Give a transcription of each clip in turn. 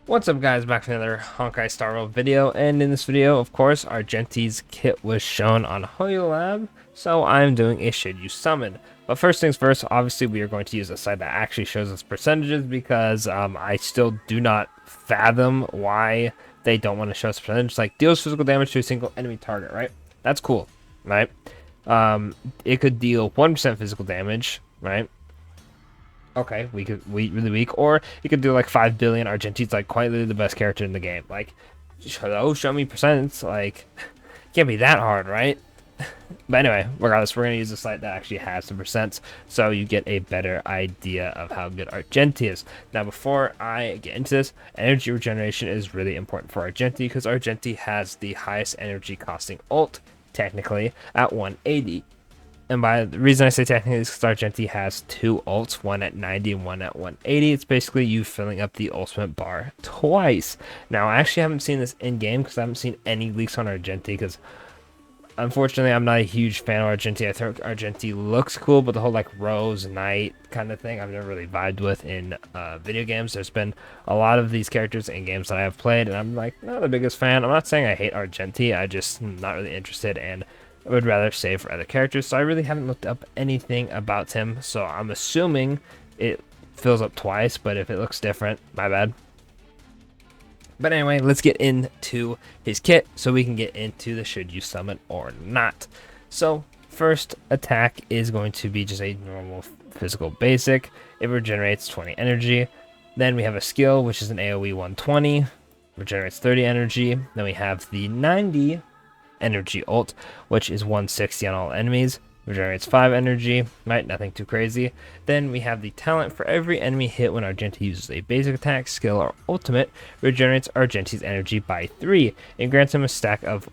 What's up guys, back for another Honkai Star Rail video, and in this video, of course, Argenti's kit was shown on JARILO-VI, so I'm doing a should you summon. But first things first, obviously we are going to use a site that actually shows us percentages because I still do not fathom why they don't want to show us percentages. Like, deals physical damage to a single enemy target, right? That's cool, right? It could deal 1% physical damage, right? Okay, really weak, or you could do like 5 billion. Argenti's like quite literally the best character in the game. Like, show me percents. Like, can't be that hard, right? But anyway, regardless, we're gonna use a site that actually has the percents, so you get a better idea of how good Argenti is. Now, before I get into this, energy regeneration is really important for Argenti because Argenti has the highest energy costing ult, technically, at 180. And by the reason I say technically is because Argenti has two ults, one at 90 and one at 180. It's basically you filling up the ultimate bar twice. Now, I actually haven't seen this in game because I haven't seen any leaks on Argenti because unfortunately I'm not a huge fan of Argenti. I think Argenti looks cool, but the whole like Rose Knight kind of thing I've never really vibed with in video games. There's been a lot of these characters in games that I have played, and I'm like not the biggest fan. I'm not saying I hate Argenti, I just not really interested, and I would rather save for other characters, so I really haven't looked up anything about him, so I'm assuming it fills up twice, but if it looks different, my bad. But anyway, let's get into his kit so we can get into the should you summon or not. So, first attack is going to be just a normal physical basic. It regenerates 20 energy. Then we have a skill, which is an AoE 120, regenerates 30 energy. Then we have the 90 energy ult, which is 160 on all enemies, regenerates 5 energy, right? Nothing too crazy. Then we have the talent for every enemy hit when Argenti uses a basic attack, skill, or ultimate, regenerates Argenti's energy by 3 and grants him a stack of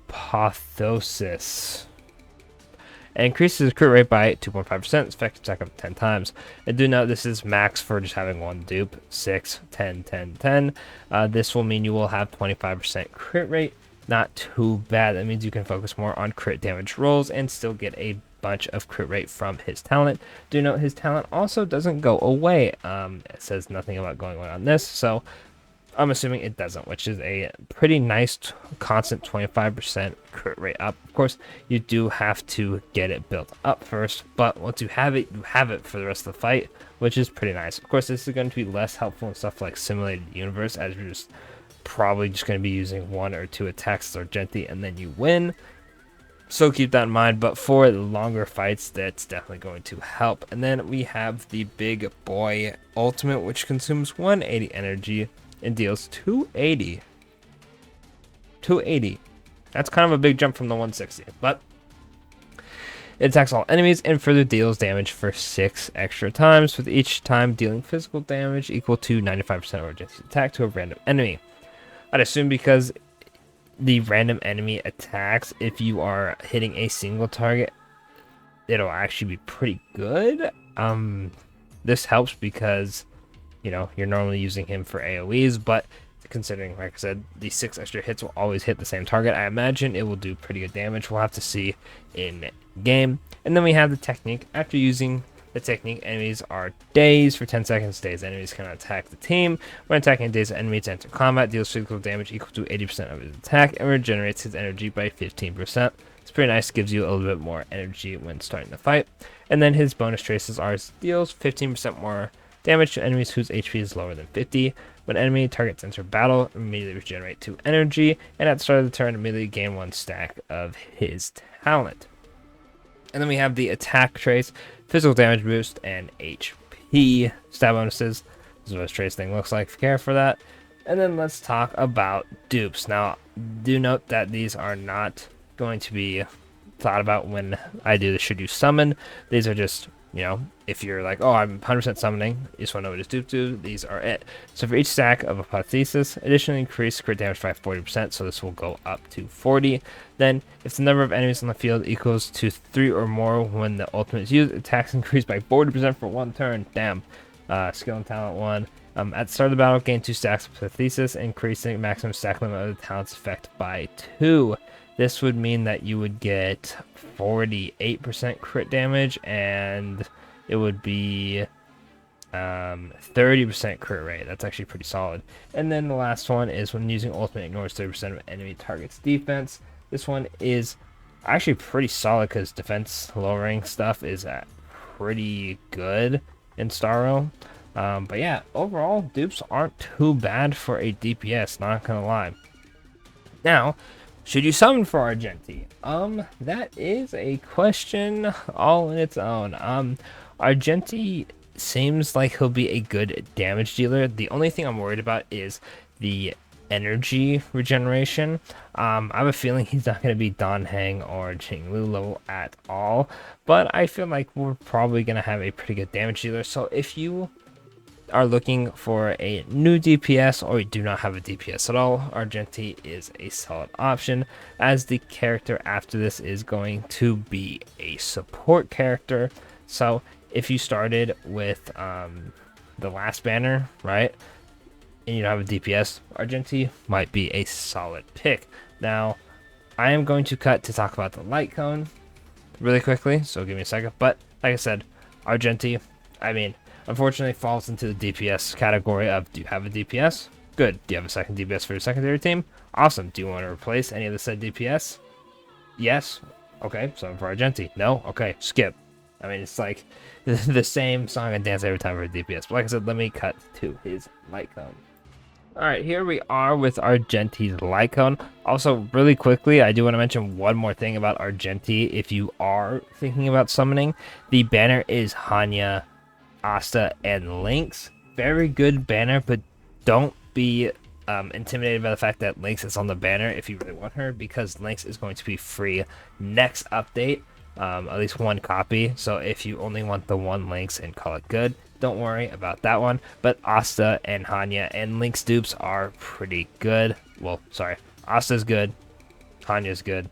apotheosis. And increases his crit rate by 2.5%, effective attack up 10 times. And do note this is max for just having one dupe, 6, 10, 10, 10. This will mean you will have 25% crit rate. Not too bad. That means you can focus more on crit damage rolls and still get a bunch of crit rate from his talent. Do note his talent also doesn't go away. It says nothing about going away on this, so I'm assuming it doesn't, which is a pretty nice constant 25% crit rate up. Of course, you do have to get it built up first, but once you have it for the rest of the fight, which is pretty nice. Of course, this is going to be less helpful in stuff like Simulated Universe, as you're just probably just going to be using 1 or 2 attacks as Argenti and then you win, so keep that in mind. But for the longer fights, that's definitely going to help. And then we have the big boy ultimate, which consumes 180 energy and deals 280. That's kind of a big jump from the 160, but it attacks all enemies and further deals damage for 6 extra times, with each time dealing physical damage equal to 95% of Argenti's attack to a random enemy. I'd assume because the random enemy attacks, if you are hitting a single target, it'll actually be pretty good. This helps because, you know, you're normally using him for AoEs, but considering, like I said, the 6 extra hits will always hit the same target, I imagine it will do pretty good damage. We'll have to see in game. And then we have the technique. After using the technique, enemies are dazed for 10 seconds. Dazed enemies cannot attack the team. When attacking a dazed enemy to enter combat, deals physical damage equal to 80% of his attack and regenerates his energy by 15%. It's pretty nice, gives you a little bit more energy when starting the fight. And then his bonus traces are deals 15% more damage to enemies whose HP is lower than 50. When enemy targets enter battle, immediately regenerate 2 energy, and at the start of the turn, immediately gain 1 stack of his talent. And then we have the attack trace, physical damage boost, and HP stat bonuses. This is what this trace thing looks like if you care for that. And then let's talk about dupes. Now, do note that these are not going to be thought about when I do the should you summon. These are just, you know, if you're like, oh, I'm 100% summoning, you just want to know what his dupe do, these are it. So for each stack of apotheosis, additionally increase crit damage by 40%, so this will go up to 40. Then, if the number of enemies on the field equals to 3 or more when the ultimate is used, attacks increase by 40% for 1 turn. Damn. Skill and talent 1. At the start of the battle, gain 2 stacks of apotheosis, increasing maximum stack limit of the talent's effect by 2. This would mean that you would get 48% crit damage, and it would be 30% crit rate. That's actually pretty solid. And then the last one is when using ultimate ignores 30% of enemy target's defense. This one is actually pretty solid because defense lowering stuff is pretty good in Starro. But yeah, overall, dupes aren't too bad for a DPS, not gonna lie. Now, should you summon for Argenti? That is a question all in its own. Argenti seems like he'll be a good damage dealer. The only thing I'm worried about is the energy regeneration. I have a feeling he's not going to be Dan Heng or Jinglu level at all, but I feel like we're probably going to have a pretty good damage dealer. So if you are looking for a new DPS or you do not have a DPS at all, Argenti is a solid option, as the character after this is going to be a support character. So if you started with the last banner, right, and you don't have a DPS, Argenti might be a solid pick. Now, I am going to cut to talk about the light cone really quickly, so give me a second. But like I said, Argenti, I mean, unfortunately falls into the DPS category of, do you have a DPS? Good. Do you have a second DPS for your secondary team? Awesome. Do you want to replace any of the said DPS? Yes. Okay, so for Argenti. No? Okay, skip. I mean, it's like the same song and dance every time for a DPS. But like I said, let me cut to his light cone. Alright, here we are with Argenti's light cone. Also, really quickly, I do want to mention one more thing about Argenti. If you are thinking about summoning, the banner is Hanya, Asta, and Lynx. Very good banner, but don't be intimidated by the fact that Lynx is on the banner if you really want her, because Lynx is going to be free next update. At least one copy. So if you only want the one Lynx and call it good, don't worry about that one. But Asta and Hanya and Lynx dupes are pretty good. Well, sorry, Asta's good, Hanya's good.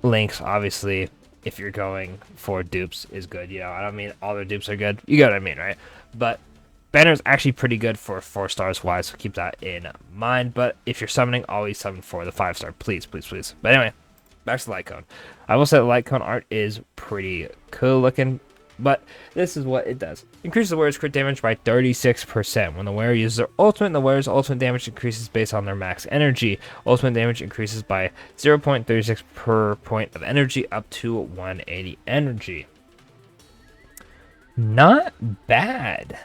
Lynx, obviously, if you're going for dupes, is good. You know, I don't mean all their dupes are good. You get what I mean, right? But banner's actually pretty good for 4 stars wise, so keep that in mind. But if you're summoning, always summon for the 5-star, please, please, please. But anyway, back to the light cone. I will say the light cone art is pretty cool looking, but this is what it does. Increases the wearer's crit damage by 36%. When the wearer uses their ultimate, the wearer's ultimate damage increases based on their max energy. Ultimate damage increases by 0.36 per point of energy up to 180 energy. Not bad.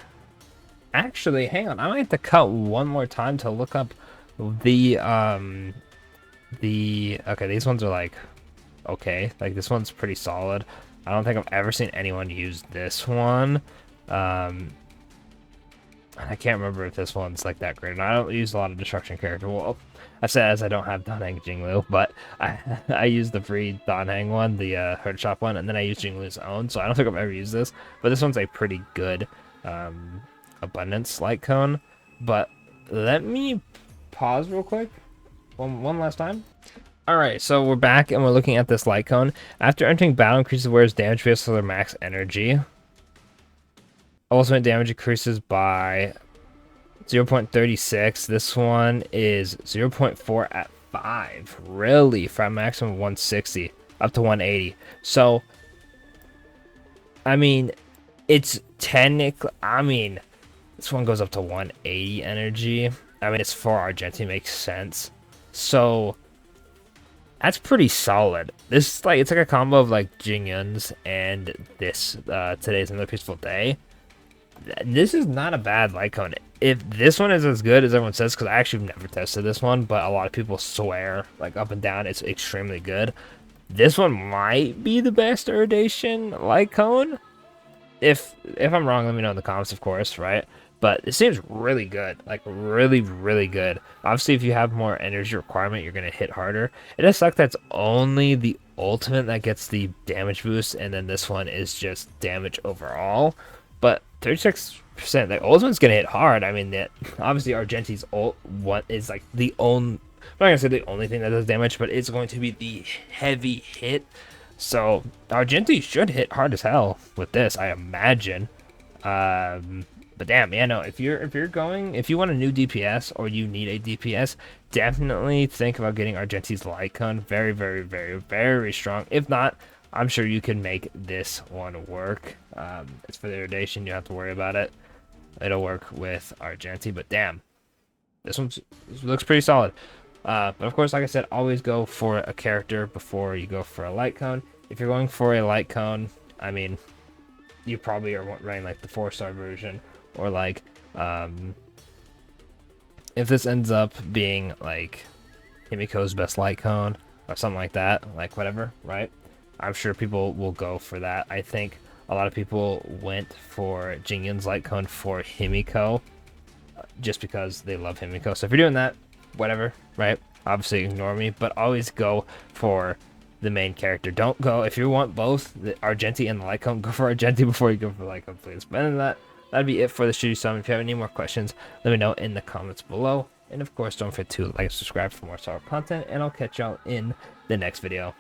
Actually, hang on. I might have to cut one more time to look up the okay, these ones are like okay, like this one's pretty solid. I don't think I've ever seen anyone use this one. I can't remember if this one's like that great. And I don't use a lot of destruction character. Well, I said as I don't have Danheng Jinglu, but I use the free Danheng one, the Herd Shop one, and then I use Jinglu's own. So I don't think I've ever used this, but this one's a pretty good abundance light cone. But let me pause real quick. One last time. Alright, so we're back and we're looking at this light cone. After entering battle, increases the wearer's damage based on their max energy. Ultimate damage increases by 0.36. This one is 0.4 at 5. Really? From maximum 160 up to 180. So, I mean, it's technically, I mean, this one goes up to 180 energy. I mean, it's for Argenti, makes sense. So that's pretty solid. This is like, it's like a combo of like Jingyun's and this Today's Another Peaceful Day. This is not a bad light cone. If this one is as good as everyone says, because I actually never tested this one, but a lot of people swear like up and down it's extremely good. This one might be the best Erudition light cone. If I'm wrong, let me know in the comments, of course, right? But it seems really good, like really, really good. Obviously, if you have more energy requirement, you're going to hit harder. It does suck that's only the ultimate that gets the damage boost, and then this one is just damage overall. But 36%, the ultimate's going to hit hard. I mean, obviously, Argenti's ult is like the only, I'm not going to say the only thing that does damage, but it's going to be the heavy hit. So, Argenti should hit hard as hell with this, I imagine. But damn, yeah, no, if you want a new DPS or you need a DPS, definitely think about getting Argenti's light cone. Very, very, very, very strong. If not, I'm sure you can make this one work. It's for the Erudition, you don't have to worry about it. It'll work with Argenti, but damn, this looks pretty solid. But of course, like I said, always go for a character before you go for a light cone. If you're going for a light cone, I mean, you probably are running like the 4-star version, or like, if this ends up being like Himiko's best light cone or something like that, like whatever, right? I'm sure people will go for that. I think a lot of people went for Jingyun's light cone for Himiko just because they love Himiko. So if you're doing that, whatever, right? Obviously ignore me, but always go for the main character. Don't go, if you want both the Argenti and the light cone, go for Argenti before you go for the light cone, please. But other than that'd be it for the Should You Summon. If you have any more questions, let me know in the comments below. And of course, don't forget to like and subscribe for more Star Wars content, and I'll catch y'all in the next video.